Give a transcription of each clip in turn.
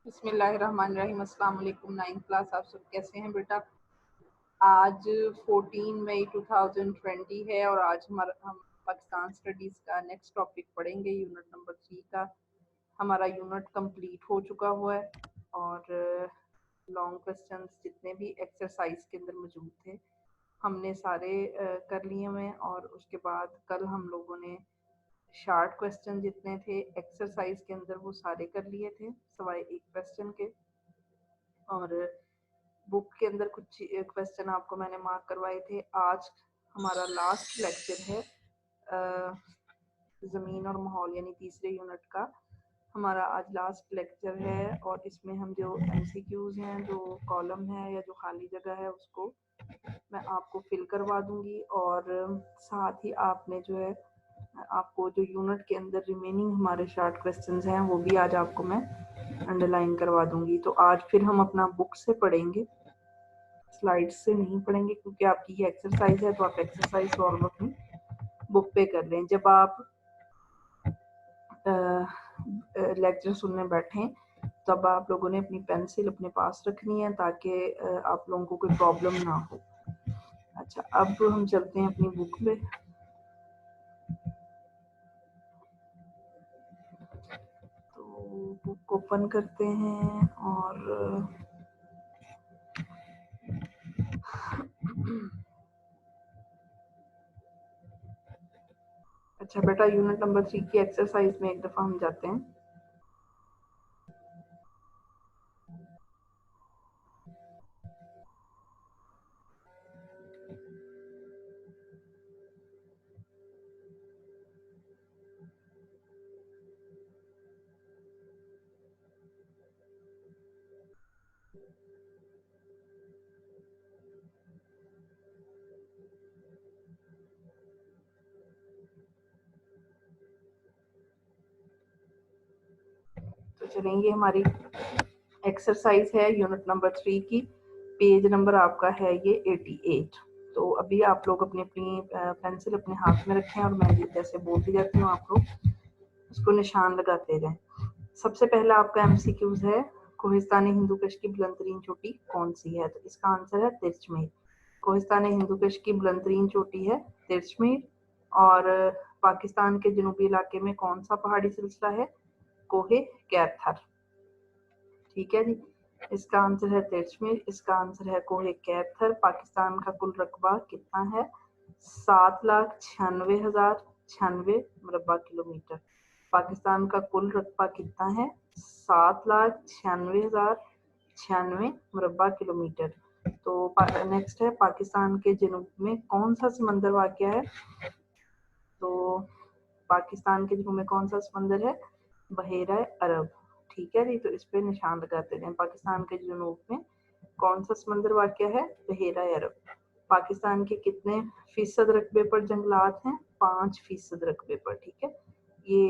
بسم اللہ الرحمن الرحیم۔ السلام علیکم 9th کلاس، آپ سب کیسے ہیں بیٹا؟ آج 14 مئی 2020 ہے اور آج ہم پاکستان اسٹڈیز کا نیکسٹ ٹاپک پڑھیں گے، یونٹ نمبر 3 کا۔ ہمارا یونٹ کمپلیٹ ہو چکا ہوا ہے اور لانگ کوسچنز جتنے بھی ایکسرسائز کے اندر موجود تھے ہم نے سارے کر لیے ہوئے، اور اس کے بعد کل ہم لوگوں نے شارٹ کوسچن جتنے تھے ایکسرسائز کے اندر وہ سارے کر لیے تھے سوائے ایک کوسچن کے، اور بک کے اندر کچھ کوسچن آپ کو میں نے مارک کروائے تھے۔ آج ہمارا لاسٹ لیکچر ہے زمین اور ماحول یعنی تیسرے یونٹ کا ہمارا آج لاسٹ لیکچر ہے، اور اس میں ہم جو ایم سی کیوز ہیں، جو کالم ہے یا جو خالی جگہ ہے اس کو میں آپ کو فل کروا دوں گی، اور ساتھ ہی آپ نے جو ہے آپ کو جو یونٹ کے اندر ریمیننگ ہمارے شارٹ کوسچنز ہیں وہ بھی آج آپ کو میں انڈر لائن کروا دوں گی۔ تو آج پھر ہم اپنا بک سے پڑھیں گے، سلائڈ سے نہیں پڑھیں گے کیونکہ آپ کی یہ ایکسرسائز ہے تو آپ ایکسرسائز سالو اپنی بک پہ کر لیں۔ جب آپ لیکچر سننے بیٹھیں تب آپ لوگوں نے اپنی پینسل اپنے پاس رکھنی ہے تاکہ آپ لوگوں کو کوئی پرابلم نہ ہو۔ اچھا، اب ہم چلتے ہیں اپنی بک پہ۔ تو بک اوپن کرتے ہیں اور اچھا بیٹا، یونٹ نمبر 3 کی ایکسرسائز میں ایک دفعہ ہم جاتے ہیں۔ تو چلیں گے، ہماری ایکسرسائز ہے یونٹ نمبر 3 کی، پیج نمبر آپ کا ہے یہ 88۔ تو ابھی آپ لوگ اپنی پینسل اپنے ہاتھ میں رکھیں اور میں جیسے بولتی جاتی ہوں آپ لوگ اس کو نشان لگاتے جائیں۔ سب سے پہلا آپ کا ایم سی کیوز ہے، کوہستان ہندو کش کی بلند ترین چوٹی کون سی ہے؟ تو اس کا آنسر ہے ترچمیر۔ کوہستان ہندو کش کی بلند ترین چوٹی ہے ترچمیر۔ اور پاکستان کے جنوبی علاقے میں کون سا پہاڑی سلسلہ ہے؟ کوہ کیتھر۔ ٹھیک ہے جی، اس کا آنسر ہے ترچمیر، اس کا آنسر ہے کوہ کیتھر۔ پاکستان کا کل رقبہ کتنا ہے؟ 7,96,096 مربع کلومیٹر۔ پاکستان کا کل رقبہ کتنا ہے؟ 7,96,096 مربع کلومیٹر۔ تو نیکسٹ ہے، پاکستان کے جنوب میں کون سا سمندر واقع ہے؟ تو پاکستان کے جنوب میں کون سا سمندر ہے؟ بحیرہ عرب۔ ٹھیک ہے جی، تو اس پہ نشان لگاتے ہیں۔ پاکستان کے جنوب میں کون سا سمندر واقع ہے؟ بحیرہ عرب۔ پاکستان کے کتنے فیصد رقبے پر جنگلات ہیں؟ 5% رقبے پر۔ ٹھیک ہے، یہ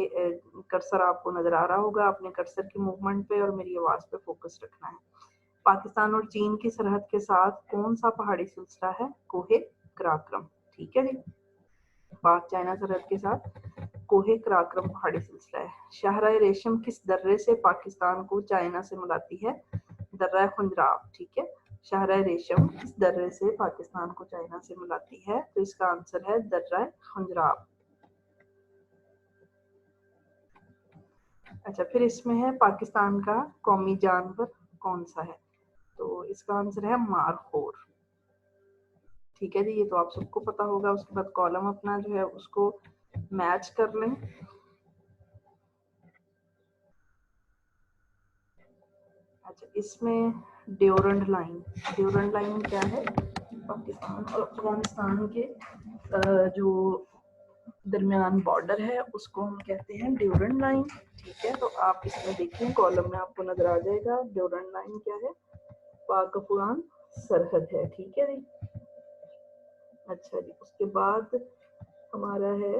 کرسر آپ کو نظر آ رہا ہوگا، اپنے کرسر کی موومنٹ پہ اور میری آواز پہ فوکس رکھنا ہے۔ پاکستان اور چین کی سرحد کے ساتھ کون سا پہاڑی سلسلہ ہے؟ کوہ قراقرم۔ ٹھیک ہے جی، پاک چائنا سرحد کے ساتھ کوہ قراقرم پہاڑی سلسلہ ہے۔ شاہراہ ریشم کس درے سے پاکستان کو چائنا سے ملاتی ہے؟ درہ خنجراب۔ ٹھیک ہے، شاہراہ ریشم کس درے سے پاکستان کو چائنا سے ملاتی ہے؟ تو اس کا آنسر ہے درہ خنجراب۔ اچھا، پھر اس میں ہے پاکستان کا قومی جانور کون سا ہے؟ تو اس کا آنسر ہے مارخور۔ ٹھیک ہے جی، یہ تو آپ سب کو پتا ہوگا۔ اس کے بعد کالم اپنا جو ہے اس کو میچ کر لیں۔ اچھا، اس میں ڈیورنڈ لائن کیا ہے؟ پاکستان اور افغانستان کے جو درمیان بارڈر ہے اس کو ہم کہتے ہیں ڈیورنڈ لائن۔ ٹھیک ہے، تو آپ اس میں دیکھیں کالم میں آپ کو نظر آ جائے گا ڈیورنڈ لائن کیا ہے؟ پاک افغان سرحد ہے۔ ٹھیک ہے جی، اچھا جی، اس کے بعد ہمارا ہے،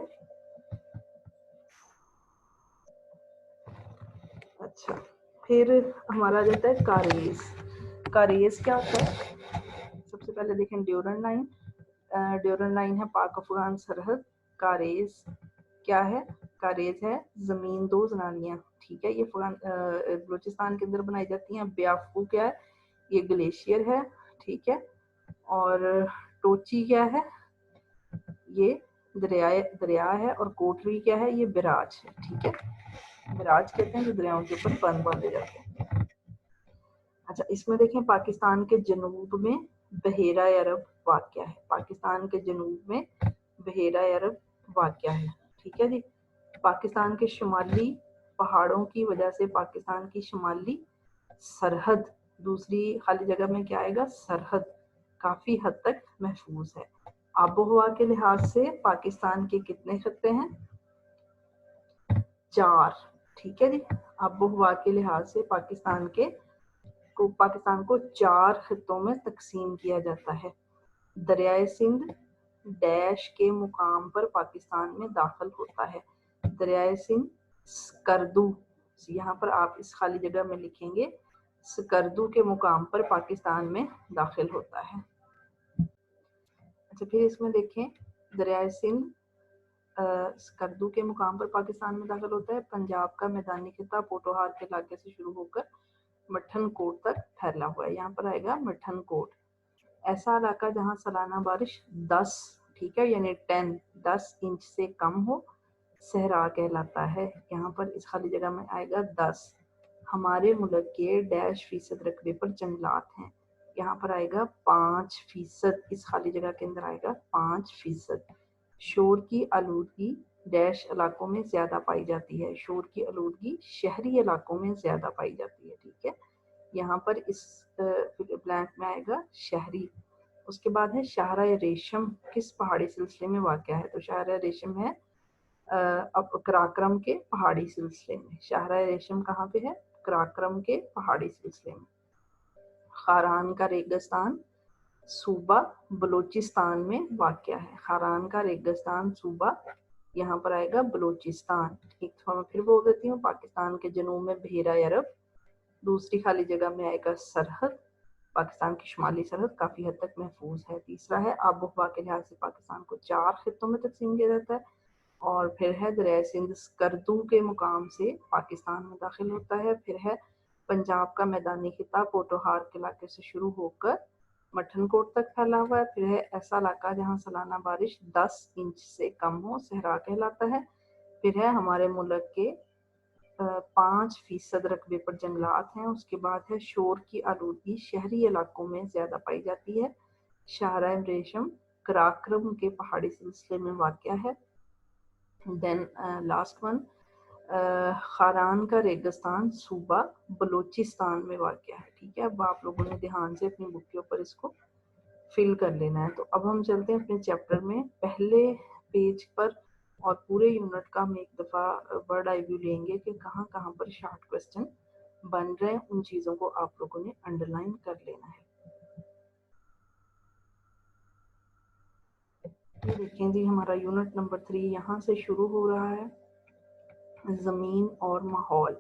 اچھا پھر ہمارا جاتا ہے کاریز۔ کاریز کیا ہوتا ہے؟ سب سے پہلے دیکھیں ڈیورنڈ لائن ہے پاک افغان سرحد۔ کاریز کیا ہے؟ کاریز ہے زمین دو زنانیاں۔ ٹھیک ہے, یہ بلوچستان کے اندر بنائی جاتی ہیں. بیافو کیا ہے, یہ گلیشیئر ہے, ٹھیک ہے. اور ٹوچی کیا ہے, یہ دریا ہے. اور کوٹری کیا ہے, یہ براج ہے, ٹھیک ہے. براج کہتے ہیں جو دریاؤں کے اوپر بند باندھے جاتے ہیں. اچھا, اس میں دیکھیں پاکستان کے جنوب میں بحیرہ عرب واقع ہے. پاکستان کے جنوب میں بحیرہ عرب واقع ہے, ٹھیک ہے جی. پاکستان کے شمالی پہاڑوں کی وجہ سے پاکستان کی شمالی سرحد, دوسری خالی جگہ میں کیا آئے گا, سرحد, کافی حد تک محفوظ ہے. آب و ہوا کے لحاظ سے پاکستان کے کتنے خطے ہیں, 4, ٹھیک ہے جی. آب و ہوا کے لحاظ سے پاکستان کو 4 خطوں میں تقسیم کیا جاتا ہے. دریائے سندھ ڈیش کے مقام پر پاکستان میں داخل ہوتا ہے. دریائے سندھ سکردو, یہاں پر آپ اس خالی جگہ میں لکھیں گے سکردو کے مقام پر پاکستان میں داخل ہوتا ہے. اچھا, پھر اس میں دیکھیں دریائے سندھ سکردو کے مقام پر پاکستان میں داخل ہوتا ہے. پنجاب کا میدانی خطہ پوٹوہار کے علاقے سے شروع ہو کر مٹھن کوٹ تک پھیلا ہوا ہے. یہاں پر آئے گا مٹھن کوٹ. ایسا علاقہ جہاں سالانہ بارش 10, ٹھیک ہے, یعنی 10 انچ سے کم ہو صحرا کہلاتا ہے. یہاں پر اس خالی جگہ میں آئے گا 10. ہمارے ملک کے -% رقبے پر جنگلات ہیں. یہاں پر آئے گا 5%. اس خالی جگہ کے اندر آئے گا 5%. شور کی آلودگی ڈیش علاقوں میں زیادہ پائی جاتی ہے. شور کی آلودگی شہری علاقوں میں زیادہ پائی جاتی ہے, ٹھیک ہے. یہاں پر اس بلینک میں آئے گا شہری. اس کے بعد ہے شاہراہ ریشم کس پہاڑی سلسلے میں واقع ہے. تو شاہراہ ریشم ہے کراکرم کے پہاڑی سلسلے میں. شاہراہ ریشم کہاں پہ ہے, کراکرم کے پہاڑی سلسلے میں. خاران کا ریگستان صوبہ بلوچستان میں واقع ہے. خاران کا ریگستان صوبہ یہاں پر آئے گا بلوچستان. ایک دفعہ میں پھر بول دیتی ہوں, پاکستان کے جنوب میں بحیرہ عرب, دوسری خالی جگہ میں آئے گا سرحد. پاکستان کی شمالی سرحد کافی حد تک محفوظ ہے. تیسرا ہے آب و ہوا کے لحاظ سے پاکستان کو 4 خطوں میں تقسیم کیا جاتا ہے. اور پھر ہے دریائے سندھ سکردو کے مقام سے پاکستان میں داخل ہوتا ہے. پھر ہے پنجاب کا میدانی خطہ پوٹوہار کے علاقے سے شروع ہو کر مٹھن کوٹ تک پھیلا ہوا ہے. پھر ہے ایسا علاقہ جہاں سالانہ بارش 10 انچ سے کم ہو صحرا کہلاتا ہے. پھر ہے ہمارے ملک کے 5% رقبے پر جنگلات ہیں. اس کے بعد ہے شور کی آلودگی شہری علاقوں میں زیادہ پائی جاتی ہے. شاہراہ ریشم کراکرم کے پہاڑی سلسلے میں واقع ہے. دین لاسٹ ون, خاران کا ریگستان صوبہ بلوچستان میں واقع ہے, ٹھیک ہے. اب آپ لوگوں نے دھیان سے اپنی بک کے اوپر اس کو فل کر لینا ہے. تو اب ہم چلتے ہیں اپنے چیپٹر میں. پہلے پیج پر اور پورے یونٹ کا ہم ایک دفعہ برڈ آئی ویو لیں گے کہ کہاں کہاں پر شارٹ کوسچن بن رہے ہیں. ان چیزوں کو آپ لوگوں نے انڈر لائن کر لینا ہے. یہ دیکھیں جی, ہمارا یونٹ نمبر 3 یہاں سے شروع ہو رہا ہے, زمین اور ماحول.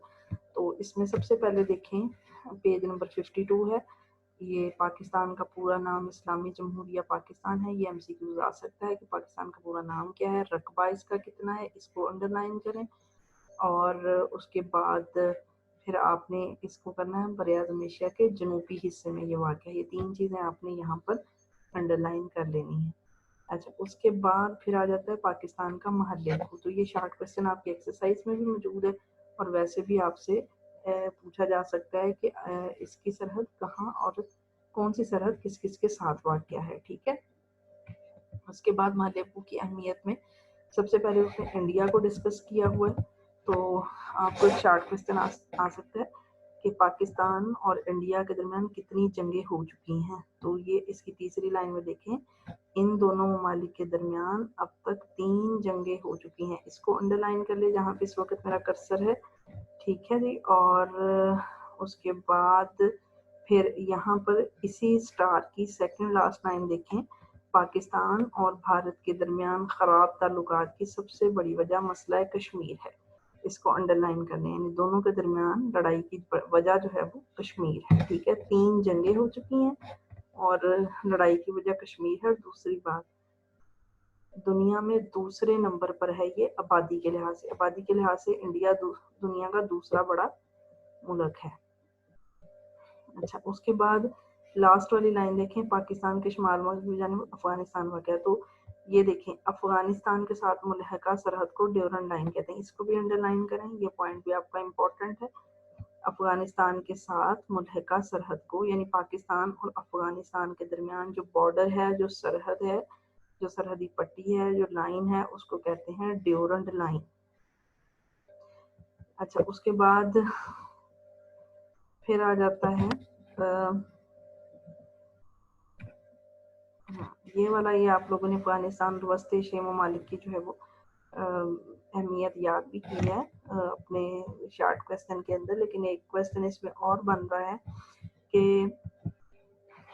تو اس میں سب سے پہلے دیکھیں پیج نمبر 52 ہے. یہ پاکستان کا پورا نام اسلامی جمہوریہ پاکستان ہے. یہ MCQ آ سکتا ہے کہ پاکستان کا پورا نام کیا ہے, رقبہ اس کا کتنا ہے, اس کو انڈر لائن کریں. اور اس کے بعد پھر آپ نے اس کو کرنا ہے براعظم ایشیا کے جنوبی حصے میں یہ واقع ہے. یہ 3 چیزیں آپ نے یہاں پر انڈر لائن کر لینی ہیں. اچھا, اس کے بعد پھر آ جاتا ہے پاکستان کا محلے. تو یہ شارٹ کوسچن آپ کی ایکسرسائز میں بھی موجود ہے اور ویسے بھی آپ سے پوچھا جا سکتا ہے کہ اس کی سرحد کہاں اور کون سی سرحد کس کس کے ساتھ واقع ہے, ٹھیک ہے. اس کے بعد محلے کی اہمیت میں سب سے پہلے اس نے انڈیا کو ڈسکس کیا ہوا ہے. تو آپ کو ایک شارٹ کوسچن آ سکتا ہے کہ پاکستان اور انڈیا کے درمیان کتنی جنگیں ہو چکی ہیں. تو یہ اس کی تیسری لائن میں دیکھیں, ان دونوں ممالک کے درمیان اب تک 3 جنگیں ہو چکی ہیں. اس کو انڈر لائن کر لے جہاں پہ اس وقت میرا کرسر ہے, ٹھیک ہے جی. اور اس کے بعد پھر یہاں پر اسی سٹار کی سیکنڈ لاسٹ لائن دیکھیں, پاکستان اور بھارت کے درمیان خراب تعلقات کی سب سے بڑی وجہ مسئلہ کشمیر ہے. اس کو انڈر لائن کرنے, یعنی دونوں کے درمیان لڑائی کی وجہ جو ہے وہ کشمیر ہے, ٹھیک ہے. 3 جنگیں ہو چکی ہیں اور لڑائی کی وجہ کشمیر ہے. اور دوسری بات दुनिया में दूसरे नंबर पर है ये आबादी के लिहाज से। आबादी के लिहाज से इंडिया दुनिया का दूसरा बड़ा मुल्क है। अच्छा, उसके बाद लास्ट वाली लाइन देखें, पाकिस्तान के शुमाल मगरबी जानिब अफगानिस्तान वाक़ है। तो ये देखें, अफगानिस्तान के साथ मुल्हका सरहद को ड्यूरन लाइन कहते हैं। इसको भी अंडरलाइन करें, ये पॉइंट भी आपका इम्पोर्टेंट है। अफगानिस्तान के साथ मुल्हका सरहद को, यानी पाकिस्तान और अफगानिस्तान के दरमियान जो बॉर्डर है, जो सरहद है, जो सरहदी पट्टी है, जो लाइन है, उसको कहते हैं ड्यूरंड लाइन। अच्छा, उसके बाद फिर आ जाता है ये वाला, ये आप लोगों ने अफगानिस्तान और वस्ती एशियाई ममालिक की जो है वो अहमियत याद भी की है अपने शार्ट क्वेश्चन के अंदर। लेकिन एक क्वेश्चन इसमें और बन रहा है कि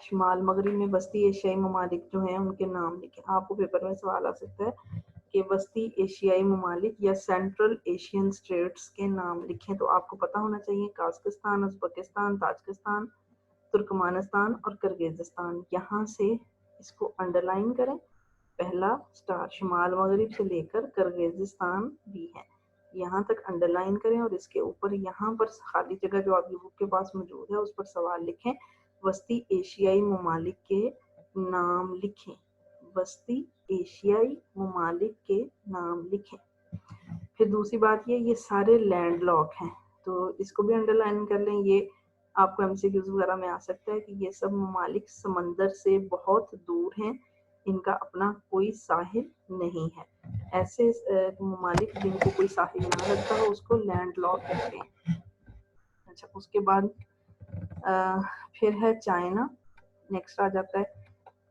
शुमाल मगरिब में वस्ती एशियाई ममालिक जो हैं उनके नाम लिखें। आपको पेपर में सवाल आ सकता है कि वस्ती एशियाई ममालिक या सेंट्रल एशियन स्टेट्स के नाम लिखें। तो आपको पता होना चाहिए काज़ाकिस्तान, उज़्बेकिस्तान, ताजिकिस्तान, तुर्कमानिस्तान और किर्गिज़स्तान। यहाँ से इसको अंडरलाइन करें, पहला स्टार शुमाल मगरिब से लेकर किर्गिज़स्तान भी है, यहाँ तक अंडरलाइन करें और इसके ऊपर यहाँ पर खाली जगह जो आपकी बुक के पास मौजूद है उस पर सवाल लिखें, वस्ती एशियाई ममालिक के नाम लिखें, वस्ती एशियाई ममालिक के नाम लिखें। फिर दूसरी बात ये सारे लैंड लॉक हैं, तो इसको भी अंडरलाइन कर लें। ये आपको एमसीक्यूज वगैरह में आ सकता है कि ये सब ममालिक समंदर से बहुत दूर हैं, इनका अपना कोई साहिल नहीं है। ऐसे ममालिक जिनको कोई साहिल ना लगता हो उसको लैंड लॉक कहते हैं। अच्छा, उसके बाद फिर है चाइना, नेक्स्ट आ जाता है।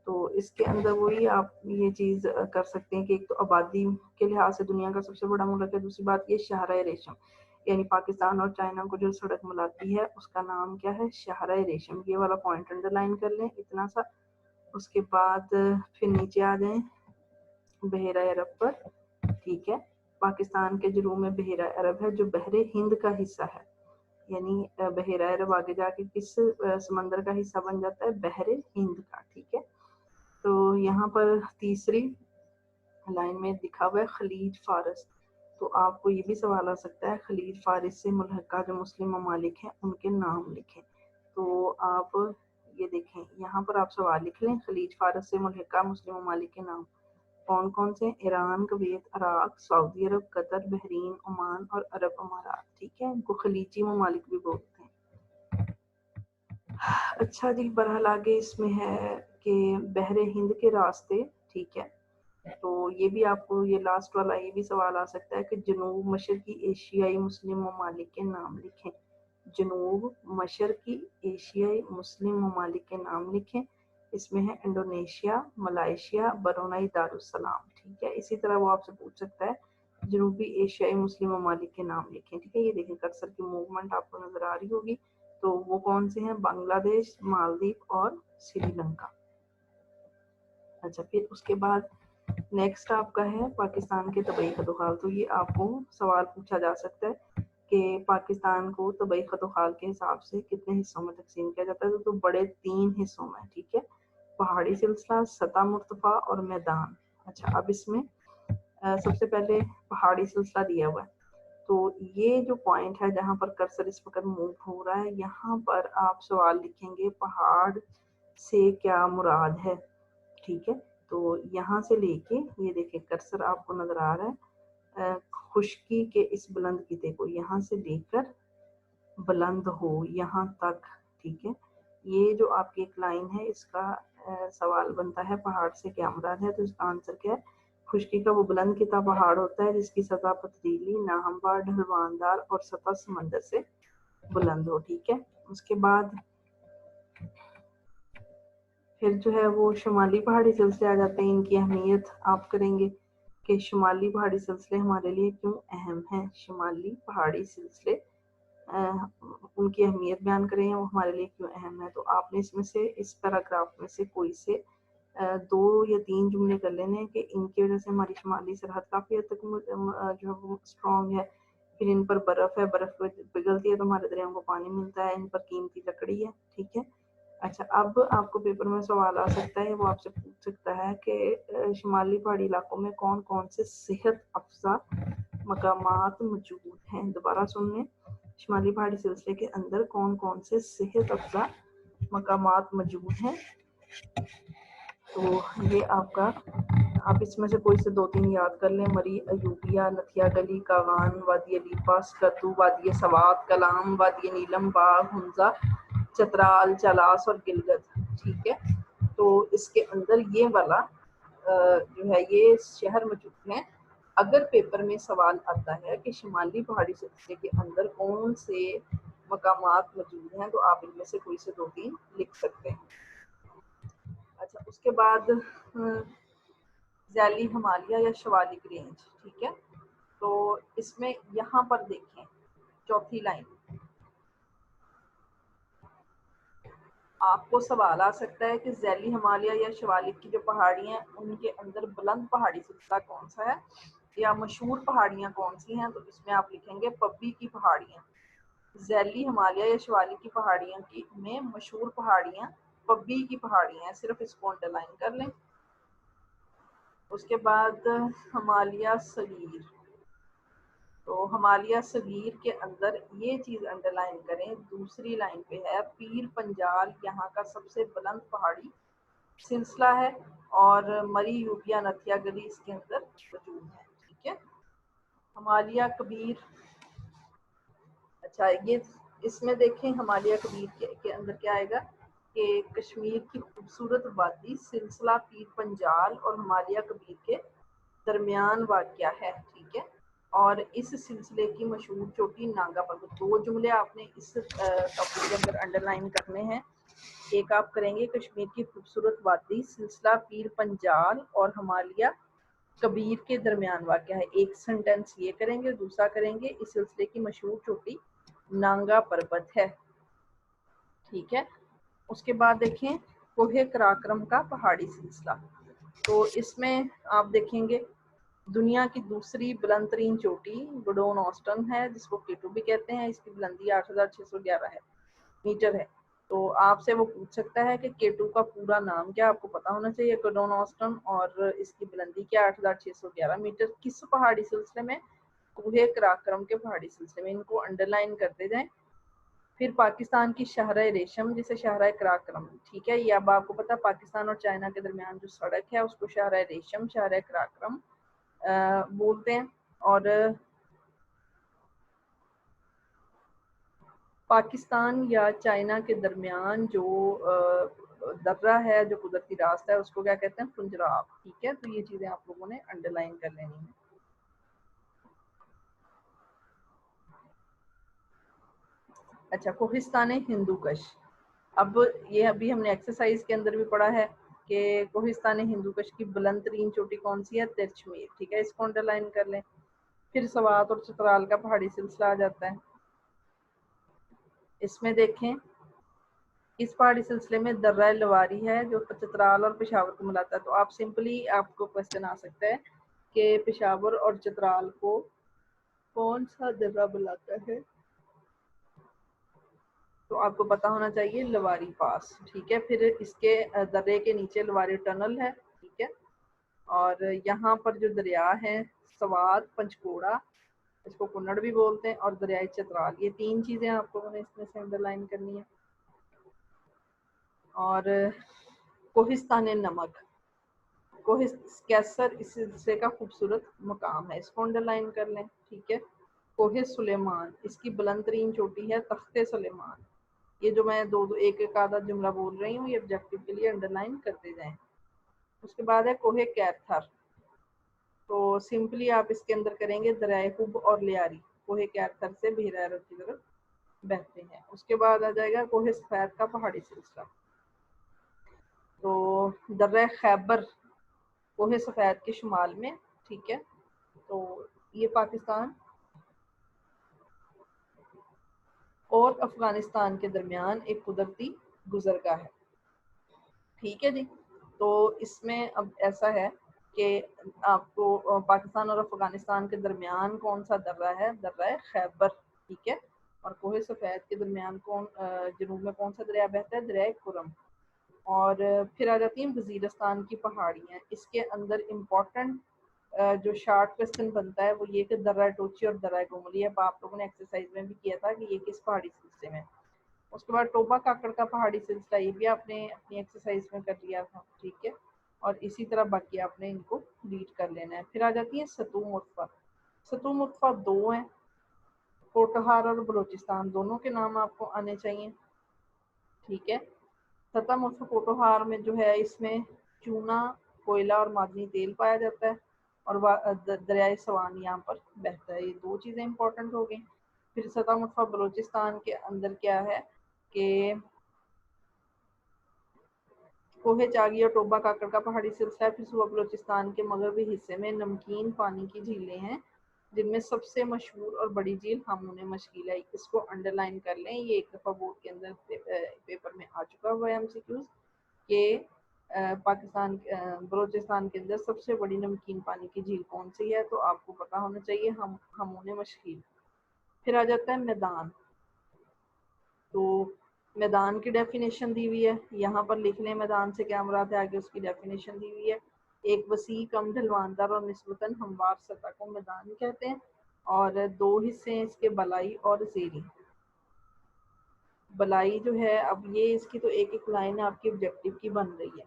तो इसके अंदर वही आप ये चीज़ कर सकते हैं कि एक तो आबादी के लिहाज से दुनिया का सबसे बड़ा मुल्क है, दूसरी बात ये शाहराए रेशम, यानी पाकिस्तान और चाइना को जो सड़क मिलाती है उसका नाम क्या है, शाहराए रेशम। ये वाला पॉइंट अंडरलाइन कर लें, इतना सा। उसके बाद फिर नीचे आ जाएं बहरा अरब पर, ठीक है। पाकिस्तान के जुनूब में बहरा अरब है जो बहरे हिंद का हिस्सा है, यानी बहरा अरब आगे जाके किस समंदर का हिस्सा बन जाता है, बहरे हिंद का, ठीक है। तो यहाँ पर तीसरी लाइन में दिखा हुआ है खलीज फारस। तो आपको ये भी सवाल आ सकता है खलीज फारस से मुल्हका जो मुस्लिम ममालिक हैं उनके नाम लिखें। तो आप ये देखें, यहाँ पर आप सवाल लिख लें, खलीज फारस से मुल्हका मुस्लिम ममालिक के नाम कौन कौन से, ईरान, कुवैत, इराक, सऊदी अरब, कतर, बहरीन, ओमान और अरब अमारात, ठीक है। इनको खलीजी ममालिक भी बोलते हैं। अच्छा जी, बहरहाल आगे इसमें है कि बहरे हिंद के रास्ते, ठीक है। तो ये भी आपको, ये लास्ट वाला ये भी सवाल आ सकता है कि जनूब मशरकी एशियाई मुस्लिम ममालिक के नाम लिखें, जनूब मशरकी एशियाई मुस्लिम ममालिक के नाम लिखें। इसमें है इंडोनेशिया, मलाइशिया, ब्रुनई, दारुस्सलाम, ठीक है। इसी तरह वो आपसे पूछ सकता है जनूबी एशियाई मुस्लिम ममालिक के नाम लिखें, ठीक है। ये देखें कर्सर की मूवमेंट आपको नजर आ रही होगी, तो वो कौन से हैं, बांग्लादेश, मालदीव और श्रीलंका। अच्छा, फिर उसके बाद नेक्स्ट आपका है पाकिस्तान के तबई खतोखाल। तो ये आपको सवाल पूछा जा सकता है कि पाकिस्तान को तबई खतोखाल के हिसाब से कितने हिस्सों में तकसीम किया जाता है। तो बड़े 3 हिस्सों में, ठीक है, पहाड़ी सिलसिला, सतह मुर्तफा और मैदान। अच्छा, अब इसमें सबसे पहले पहाड़ी सिलसिला दिया हुआ है। तो ये जो पॉइंट है जहाँ पर कर्सर इस वक्त मूव हो रहा है, यहाँ पर आप सवाल लिखेंगे पहाड़ से क्या मुराद है, ठीक है। तो यहाँ से लेके ये देखिए कर्सर आपको नजर आ रहा है खुश्की के इस बुलंद किते को, यहाँ से लेकर बुलंद हो यहाँ तक, ठीक है। ये जो आपकी एक लाइन है इसका सवाल बनता है पहाड़ से क्या मुराद है। तो इसका आंसर क्या है, खुश्की का वो बुलंद किता पहाड़ होता है जिसकी सतह पथरीली, नाहमवार, ढलवानदार और सतह समंदर से बुलंद हो, ठीक है। उसके बाद फिर जो है वो शुमाली पहाड़ी सिलसिले आ जाते हैं। इनकी अहमियत आप करेंगे कि शुमाली पहाड़ी सिलसिले हमारे लिए क्यों अहम हैं। शुमाली पहाड़ी सिलसिले उनकी अहमियत बयान करें, वो हमारे लिए क्यों अहम है। तो आपने इसमें से, इस पैराग्राफ में से कोई से 2 या 3 जुमले कर लेने हैं कि इनकी वजह से हमारी शुमाली सरहद काफ़ी हद तक जो है वो स्ट्रॉन्ग है। फिर इन पर बर्फ़ है, बर्फ़ पिघलती है तो हमारे दरियाओं को पानी मिलता है, इन पर कीमती लकड़ी है, ठीक है। अच्छा, अब आपको पेपर में सवाल आ सकता है, वो आपसे पूछ सकता है कि शुमाली पहाड़ी इलाकों में कौन कौन से सेहत अफजा मकामात मौजूद हैं। दोबारा सुन लें, शुमाली पहाड़ी सिलसिले के अंदर कौन कौन से सेहत अफजा मकामात मौजूद हैं। तो ये आपका, आप इसमें से कोई से 2-3 याद कर लें। मरी अयूबिया, नथिया गली, कागान, वादी अलीपा, स्कतू, वादी सवात, कलाम, वादी नीलम, बाग, हमजा, चतराल, चलास और गिलगत। ठीक है, तो इसके अंदर ये वाला जो है ये शहर मौजूद है। अगर पेपर में सवाल आता है कि शुमाली पहाड़ी सिलसिले के अंदर कौन से मकामात मौजूद हैं, तो आप इनमें से कोई से 2-3 लिख सकते हैं। अच्छा, उसके बाद जैली हिमालय या शिवालिक रेंज। ठीक है, तो इसमें यहाँ पर देखें चौथी लाइन, आपको सवाल आ सकता है कि जैली हिमालय या शिवालिक की जो पहाड़ियाँ हैं उनके अंदर बुलंद पहाड़ी सिलसिला कौन सा है या मशहूर पहाड़ियाँ कौन सी हैं। तो इसमें आप लिखेंगे पब्बी की पहाड़ियाँ। जैली हिमालय या शिवालिक की पहाड़ियाँ की में मशहूर पहाड़ियाँ पब्बी की पहाड़ियाँ हैं, सिर्फ इसको अंडरलाइन कर लें। उसके बाद हिमालय सगीर, तो हिमालय सगीर के अंदर ये चीज़ अंडरलाइन करें, दूसरी लाइन पे है पीर पंजाल यहाँ का सबसे बुलंद पहाड़ी सिलसिला है और मरी यूबिया नथिया गली इसके अंदर मौजूद है। ठीक है, हिमालय कबीर। अच्छा, ये इसमें देखें हिमालय कबीर के अंदर क्या आएगा कि कश्मीर की खूबसूरत वादी सिलसिला पीर पंजाल और हिमालय कबीर के दरमियान वाक़या है। ठीक है, और इस सिलसिले की मशहूर चोटी नांगा पर्वत। 2 जुमले आपने इस टॉपिक के अंदर अंडरलाइन करने हैं। एक आप करेंगे कश्मीर की खूबसूरत वादी सिलसिला पीर पंजाल और हिमालय कबीर के दरमियान वाक़या है, एक सेंटेंस ये करेंगे। दूसरा करेंगे इस सिलसिले की मशहूर चोटी नांगा पर्वत है। ठीक है, उसके बाद देखें कोहे कराक्रम का पहाड़ी सिलसिला। तो इसमें आप देखेंगे दुनिया की दूसरी बुलंद तरीन चोटी गुडोन ऑस्टन है, जिसको केटू भी कहते हैं। इसकी बुलंदी 8611 मीटर है। तो आपसे वो पूछ सकता है कि केटू का पूरा नाम क्या, आपको पता होना चाहिए। गुडोन ऑस्टन और इसकी बुलंदी क्या 8611 मीटर। किस पहाड़ी सिलसिले में, कोहे कराक्रम के पहाड़ी सिलसिले में। इनको अंडरलाइन करते जाएं। फिर पाकिस्तान की शहरा रेशम जिसे शहरा कराक्रम, ठीक है, ये अब आपको पता पाकिस्तान और चाइना के दरमियान जो सड़क है उसको शहरा रेशम शहरा कराक्रम बोलते हैं। और पाकिस्तान या चाइना के दरमियान जो दर्रा है, जो कुदरती रास्ता है, उसको क्या कहते हैं, फुंजराब। ठीक है, तो ये चीजें आप लोगों ने अंडरलाइन कर लेनी है। अच्छा, कोहिस्तान हिंदूकश। अब ये अभी हमने एक्सरसाइज के अंदर भी पढ़ा है कि कोहिस्तान हिंदूकश की बुलंद तरीन चोटी कौन सी है, तिरछमीर। ठीक है, इसको अंडरलाइन कर लें। फिर सवात और चतराल का पहाड़ी सिलसिला आ जाता है। इसमें देखें इस पहाड़ी सिलसिले में दर्रा लवारी है जो चतराल और पेशावर को मिलाता है। तो आप सिंपली, आपको क्वेश्चन आ सकता है कि पेशावर और चतराल को कौन सा दर्रा बुलाता है, तो आपको पता होना चाहिए लवारी पास। ठीक है, फिर इसके दर्रे के नीचे लवारी टनल है। ठीक है, और यहाँ पर जो दरिया है सवात, पंचकोड़ा, इसको कुन्नड़ भी बोलते हैं, और दरियाई चतराल, ये 3 चीजें आप लोगों ने इसमें से अंडरलाइन करनी है। और कोहिस्तान नमक, कैसर इस सिलसिले का खूबसूरत मकाम है, इसको अंडरलाइन कर लें। ठीक है, कोहे सुलेमान, इसकी बुलंद तरीन चोटी है तख्ते सुलेमान। ये जो मैं दो एक एक आधा जुमला बोल रही हूँ, ये ऑब्जेक्टिव के लिए अंडरलाइन करते जाएं। उसके बाद है कोहे कैथर, तो सिंपली आप इसके अंदर करेंगे दरियाए हुब और लियारी कोहे कैथर से बहरा अरब की तरफ बहते हैं। उसके बाद आ जाएगा कोहे सफेद का पहाड़ी सिलसिला। तो दर्रा खैबर कोहे सफेद के शुमाल में। ठीक है, तो ये पाकिस्तान और अफगानिस्तान के दरमियान एक कुदरती गुजरगाह है। ठीक है जी, तो इसमें अब ऐसा है कि आपको पाकिस्तान और अफगानिस्तान के दरमियान कौन सा दर्रा है, दर्रा खैबर। ठीक है, और कोहे सफ़ेद के दरमियान जनूब में कौन सा दरिया बहता है? दरिया कुरम। और फिर आ जाती हैं वजीरस्तान की पहाड़ियाँ। इसके अंदर इम्पोर्टेंट जो शार्ट क्वेश्चन बनता है वो ये कि दर्रा टोची और दर्रा गोमली, अब आप लोगों ने एक्सरसाइज में भी किया था कि ये किस पहाड़ी सिलसिले में। उसके बाद टोबा काकड़ का पहाड़ी सिलसिला, ये भी आपने अपनी एक्सरसाइज में कर लिया था, ठीक है। और इसी तरह बाकी आपने इनको रीड कर लेना है। फिर आ जाती है सतू मुर्फा। सतू मुर्फा दो हैं, कोटहार और बलूचिस्तान, दोनों के नाम आपको आने चाहिए, ठीक है। सतह मुर्फा कोटहार में जो है इसमें चूना, कोयला और मादनी तेल पाया जाता है, और दरियाए सवान यहाँ पर बहता है। ये दो चीज़ें इंपॉर्टेंट हो गई। फिर सतह मुर्फा बलूचिस्तान के अंदर क्या है कि कोहे चागी और टोबा काकड़ का पहाड़ी सिलसिला है। फिर सूबा बलूचिस्तान के मगरबी हिस्से में नमकीन पानी की झीलें हैं, जिनमें सबसे मशहूर और बड़ी झील हामून मशकील है। इसको अंडरलाइन कर लें, ये एक दफ़ा बोर्ड के अंदर पेपर में आ चुका हुआ है एमसीक्यूज कि पाकिस्तान बलूचिस्तान के अंदर सबसे बड़ी नमकीन पानी की झील कौन सी है, तो आपको पता होना चाहिए हामून मशकील। फिर आ जाता है मैदान। तो मैदान की डेफिनेशन दी हुई है, यहाँ पर लिख लें मैदान से क्या मुराद है, आगे उसकी डेफिनेशन दी हुई है। एक वसी कम ढलवानदार और निस्बतन हमवार सतह को मैदान कहते हैं, और दो हिस्से हैं इसके, बलाई और ज़ेरी। बलाई जो है, अब ये इसकी तो एक एक लाइन आपकी ऑब्जेक्टिव की बन रही है।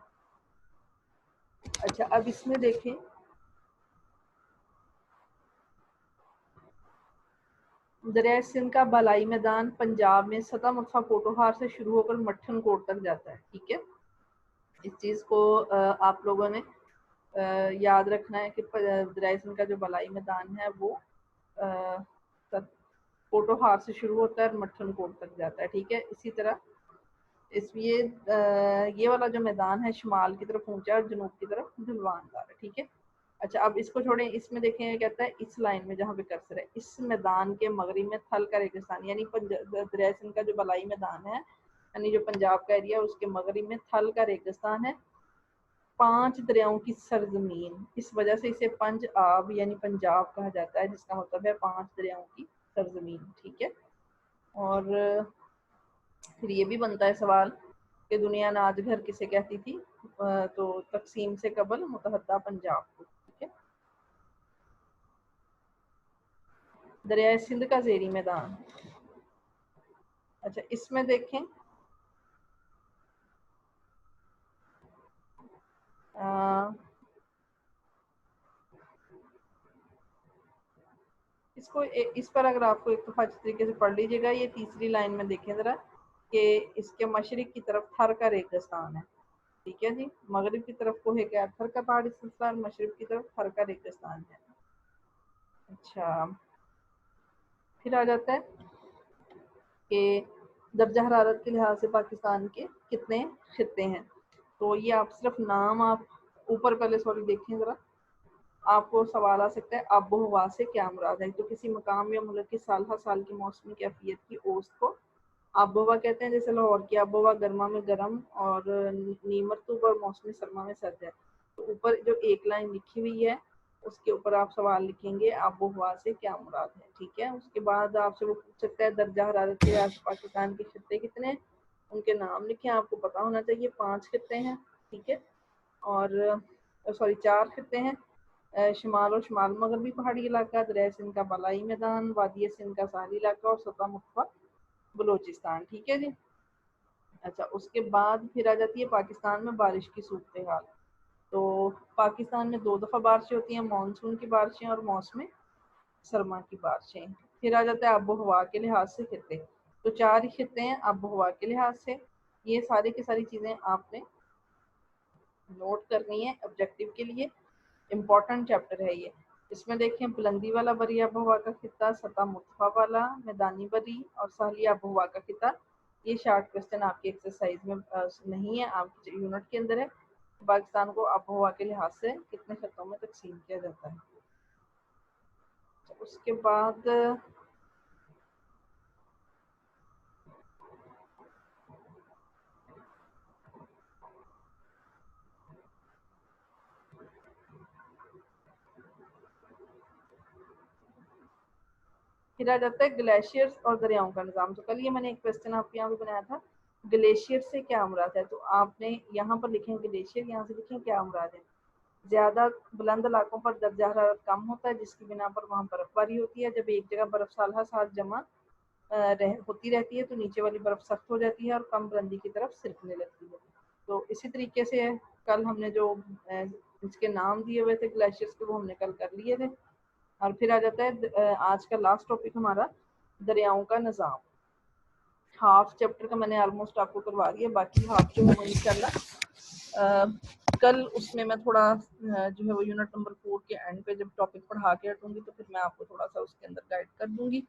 अच्छा, अब इसमें देखें, दरिया सिंध का बलाई मैदान पंजाब में सतह मुतफा कोटोहार से शुरू होकर मट्ठन कोट तक जाता है, ठीक है। इस चीज़ को आप लोगों ने याद रखना है कि दरिया सिंध का जो बलाई मैदान है वो कोटोहार से शुरू होता है और मट्ठन कोट तक जाता है, ठीक है। इसी तरह इसलिए ये वाला जो मैदान है शुमाल की तरफ ऊंचा और जनूब की तरफ ढलवानदार है, ठीक है। अच्छा, अब इसको छोड़ें, इसमें देखें कहता है इस लाइन में जहाँ पे कर्सर है, इस मैदान के मगरब में थल का रेगिस्तान, यानी दरिया सिंध का जो बलाई मैदान है, यानी जो पंजाब का एरिया, उसके मगरब में थल का रेगिस्तान है, 5 दरियाओं की सरजमीन। इस वजह से इसे पंज आब यानी पंजाब कहा जाता है, जिसका मतलब है 5 दरियाओं की सरजमीन, ठीक है। और फिर ये भी बनता है सवाल कि दुनिया नाज घर किसे कहती थी, तो तकसीम से कबल मुतहदा पंजाब को, ठीक है। दरिया सिंध का ज़ेरी मैदान। अच्छा, इसमें देखें इसको इस पर अगर आपको एक दफ़ा अच्छी तरीके से पढ़ लीजिएगा, ये तीसरी लाइन में देखें ज़रा कि इसके मशरिक की तरफ थर का रेगिस्तान है, ठीक है जी। मगरिब की तरफ कोहे कैथर का पहाड़ी सिलसिला और मशरिक की तरफ थर का रेगिस्तान है। अच्छा, फिर आ जाता है कि दर्जा हरारत के लिहाज से पाकिस्तान के कितने खित्ते हैं, तो ये आप सिर्फ नाम आप ऊपर पहले सॉरी देखें ज़रा, आपको सवाल आ सकता है आबो हवा से क्या मुराद है। तो किसी मकाम या मुल्क की साल हर साल की मौसमी कैफियत की औसत को आबो हवा कहते हैं। जैसे लाहौर की आबो हवा गर्मा में गर्म और नीमरतूब और मौसमी सरमा में सर्द है। तो ऊपर जो एक लाइन लिखी हुई है उसके ऊपर आप सवाल लिखेंगे आबो हवा से क्या मुराद है, ठीक है। उसके बाद आपसे वो पूछ सकता है दर्जा हरारत के लिहाज से पाकिस्तान के खित्ते कितने हैं, उनके नाम लिखें, आपको पता होना चाहिए 5 खित्ते हैं, ठीक है। और सॉरी 4 खित्ते हैं, शुमाल और शुमाल मगरबी पहाड़ी इलाका, दरिया सिंध का बलाई मैदान, वादी सिंध का साहली इलाका और सतह मुख्तलिफ बलूचिस्तान, ठीक है जी। अच्छा, उसके बाद फिर आ जाती है पाकिस्तान में बारिश की सूरत हाल। तो पाकिस्तान में 2 दफ़ा बारिशें होती हैं, मानसून की बारिशें और मौसम सरमा की बारिशें। फिर आ जाता है आबो हवा के लिहाज से खित्ते, तो 4 ही खित्ते हैं आबो हवा के लिहाज से। ये सारी की सारी चीज़ें आपने नोट करनी है ऑब्जेक्टिव के लिए, इम्पोर्टेंट चैप्टर है ये। इसमें देखें बुलंदी वाला बरी आबोहवा का खिता, सतह मुर्तफा वाला, मैदानी बरी और साहली आबोहवा का खिता। ये शार्ट क्वेश्चन आपकी एक्सरसाइज में नहीं है, आपके यूनिट के अंदर है। पाकिस्तान को आबोहवा के लिहाज से कितने खितों में तकसीम किया जाता है। उसके बाद پھر آ جاتا ہے گلیشیئرس اور دریاؤں کا نظام. تو کل یہ میں نے ایک کویسچن آپ کے یہاں پہ بنایا تھا, گلیشیئر سے کیا مراد ہے, تو آپ نے یہاں پر لکھیں گلیشیئر, یہاں سے لکھیں کیا مراد ہے. زیادہ بلند علاقوں پر درجہ حرارت کم ہوتا ہے جس کی بنا پر وہاں برف باری ہوتی ہے. جب ایک جگہ برف سال ہر سال جمع ہوتی رہتی ہے تو نیچے والی برف سخت ہو جاتی ہے اور کم بلندی کی طرف سرکنے لگتی ہے. تو اسی طریقے سے کل ہم نے جو اس کے نام دیے ہوئے تھے گلیشیئرس کے, وہ ہم نے کل کر لیے تھے. اور پھر آ جاتا ہے آج کا لاسٹ ٹاپک ہمارا دریاؤں کا نظام. ہاف چیپٹر کا میں نے آلموسٹ آپ کو کروا دیا, باقی ہاف جو ہے انشاءاللہ کل اس میں تھوڑا جو ہے وہ یونٹ نمبر 4 کے اینڈ پہ جب ٹاپک پڑھا کے ہٹوں گی تو پھر میں آپ کو تھوڑا سا اس کے اندر گائیڈ کر دوں گی.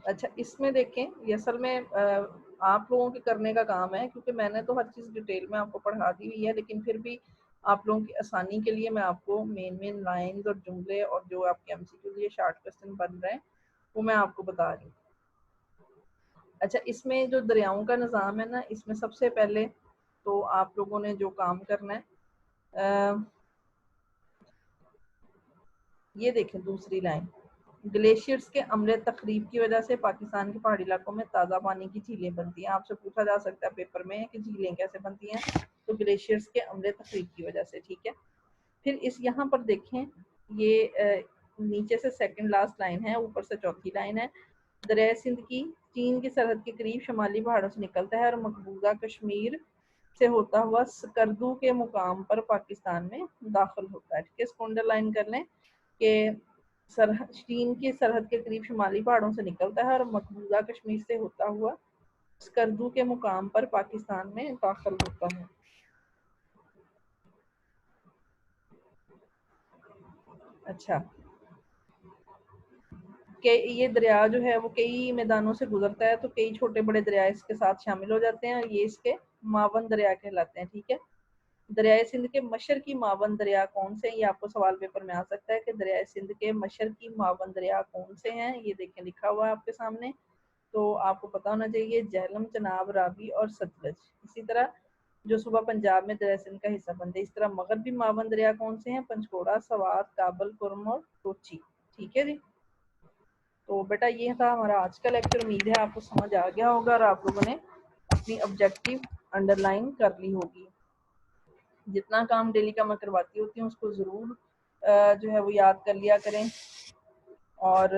اچھا اس میں دیکھیں, یہ اصل میں آپ لوگوں کے کرنے کا کام ہے, کیونکہ میں نے تو ہر چیز ڈیٹیل میں آپ کو پڑھا دی ہوئی ہے, لیکن پھر بھی آپ لوگوں کی آسانی کے لیے میں آپ کو مین لائنز اور جملے اور جو آپ کے ایم سی کیو لیے شارٹ کوسچن بن رہے ہیں وہ میں آپ کو بتا رہی ہوں. اچھا اس میں جو دریاؤں کا نظام ہے نا, اس میں سب سے پہلے تو آپ لوگوں نے جو کام کرنا ہے, یہ دیکھیں دوسری لائن, گلیشیئرز کے عمل تخریب کی وجہ سے پاکستان کے پہاڑی علاقوں میں تازہ پانی کی جھیلیں بنتی ہیں. آپ سے پوچھا جا سکتا ہے پیپر میں کہ جھیلیں کیسے بنتی ہیں, تو گلیشیئرز کے عمل تخریب کی وجہ سے. ٹھیک ہے, پھر اس یہاں پر دیکھیں یہ نیچے سے سیکنڈ لاسٹ لائن ہے, اوپر سے چوتھی لائن ہے. دریائے سندھ کی چین کی سرحد کے قریب شمالی پہاڑوں سے نکلتا ہے اور مقبوضہ کشمیر سے ہوتا ہوا سکردو کے مقام پر پاکستان میں داخل ہوتا ہے. ٹھیک ہے, اس کو انڈر لائن کر لیں کہ چین کی سرحد کے قریب شمالی پہاڑوں سے نکلتا ہے اور مقبوضہ کشمیر سے ہوتا ہوا سکردو کے مقام پر پاکستان میں داخل ہوتا ہے. اچھا, کہ یہ دریا جو ہے وہ کئی میدانوں سے گزرتا ہے, تو کئی چھوٹے بڑے دریا اس کے ساتھ شامل ہو جاتے ہیں اور یہ اس کے معاون دریا کہلاتے ہیں. ٹھیک ہے, دریائے سندھ کے مشرقی معاون دریا کون سے ہیں, یہ آپ کو سوال پیپر میں آ سکتا ہے کہ دریائے سندھ کے مشرقی معاون دریا کون سے ہیں. یہ دیکھیں لکھا ہوا ہے آپ کے سامنے, تو آپ کو پتا ہونا چاہیے جہلم, چناب, راوی اور ستلج. اسی طرح جو صوبہ پنجاب میں دریائے سندھ کا حصہ بنتے ہیں. اس طرح مغربی معاون دریا کون سے ہیں, پنچکوڑا, سوات, کابل, کرم اور کوچی. ٹھیک ہے جی, تو بیٹا یہ تھا ہمارا آج کا لیکچر. امید ہے آپ کو سمجھ آ گیا ہوگا اور آپ لوگوں نے اپنی آبجیکٹیو انڈر لائن کر لی ہوگی. جتنا کام ڈیلی کا میں کرواتی ہوتی ہوں اس کو ضرور جو ہے وہ یاد کر لیا کریں اور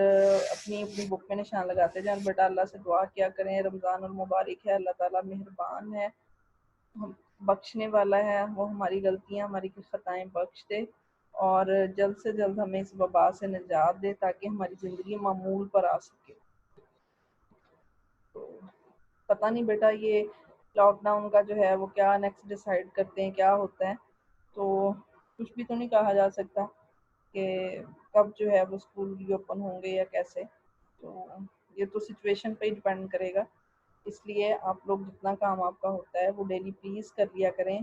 اپنی بک میں نشان لگاتے جائیں. بیٹا اللہ سے دعا کیا کریں, رمضان المبارک ہے, اللہ تعالیٰ مہربان ہے, بخشنے والا ہے, وہ ہماری غلطیاں ہماری خطائیں بخش دے اور جلد سے جلد ہمیں اس وبا سے نجات دے تاکہ ہماری زندگی معمول پر آ سکے. تو پتہ نہیں بیٹا یہ لاک ڈاؤن کا جو ہے وہ کیا نیکسٹ ڈیسائیڈ کرتے ہیں کیا ہوتا ہے, تو کچھ بھی تو نہیں کہا جا سکتا کہ کب جو ہے وہ اسکول ری اوپن ہوں گے یا کیسے. تو یہ تو سچویشن پہ ہی ڈپینڈ کرے گا, اس لیے آپ لوگ جتنا کام آپ کا ہوتا ہے وہ ڈیلی پلیز کر لیا کریں.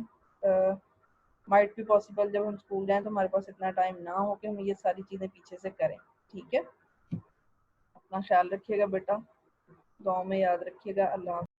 مائٹ بھی پاسبل جب ہم اسکول جائیں تو ہمارے پاس اتنا ٹائم نہ ہو کہ ہم یہ ساری چیزیں پیچھے سے کریں. ٹھیک ہے, اپنا خیال رکھیے گا بیٹا, دعاؤں میں یاد رکھیے گا. اللہ حافظ.